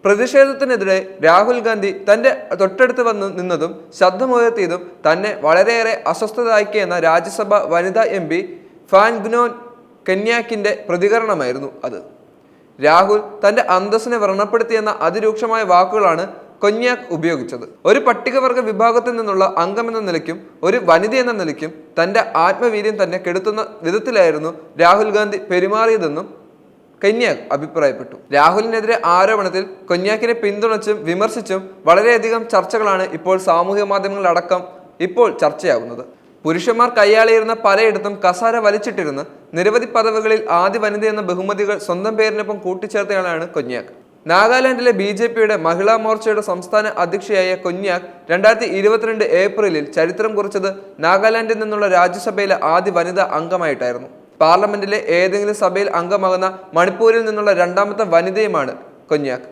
പ്രതിഷേധത്തിനെതിരെ രാഹുൽ ഗാന്ധി തന്റെ തൊട്ടടുത്ത് വന്ന് നിന്നതും ശബ്ദമുയർത്തിയതും തന്നെ വളരെയേറെ അസ്വസ്ഥതാക്കിയെന്ന രാജ്യസഭ വനിതാ MP ഫാൻഗ്നോൻ കന്യാക്കിന്റെ പ്രതികരണമായിരുന്നു അത്. രാഹുൽ തന്റെ അന്തസ്സിനെ വ്രണപ്പെടുത്തിയെന്ന അതിരൂക്ഷമായ വാക്കുകളാണ് കൊന്യാക് ഉപയോഗിച്ചത്. ഒരു പട്ടികവർഗ വിഭാഗത്തിൽ നിന്നുള്ള അംഗമെന്ന നിലയ്ക്കും ഒരു വനിത എന്ന നിലയ്ക്കും തന്റെ ആത്മവീര്യം തന്നെ കെടുത്തുന്ന വിധത്തിലായിരുന്നു രാഹുൽ ഗാന്ധി പെരുമാറിയതെന്നും കന്യാക് അഭിപ്രായപ്പെട്ടു. രാഹുലിനെതിരെ ആരോപണത്തിൽ കൊന്യാക്കിനെ പിന്തുണച്ചും വിമർശിച്ചും വളരെയധികം ചർച്ചകളാണ് ഇപ്പോൾ സാമൂഹ്യ മാധ്യമങ്ങളടക്കം ഇപ്പോൾ ചർച്ചയാകുന്നത്. പുരുഷന്മാർ കയ്യാളിയിരുന്ന പലയിടത്തും കസാര വലിച്ചിട്ടിരുന്ന് നിരവധി പദവികളിൽ ആദ്യ വനിത എന്ന ബഹുമതികൾ സ്വന്തം പേരിനൊപ്പം കൂട്ടിച്ചേർത്തയാളാണ് കൊന്യാക്. നാഗാലാൻഡിലെ BJPയുടെ മഹിളാ മോർച്ചയുടെ സംസ്ഥാന അധ്യക്ഷയായ കൊന്യാക് 2022 ഏപ്രിലിൽ ചരിത്രം കുറിച്ചത് നാഗാലാൻഡിൽ നിന്നുള്ള രാജ്യസഭയിലെ ആദ്യ വനിതാ അംഗമായിട്ടായിരുന്നു. പാർലമെന്റിലെ ഏതെങ്കിലും സഭയിൽ അംഗമാകുന്ന മണിപ്പൂരിൽ നിന്നുള്ള രണ്ടാമത്തെ വനിതയുമാണ് കൊന്യാക്.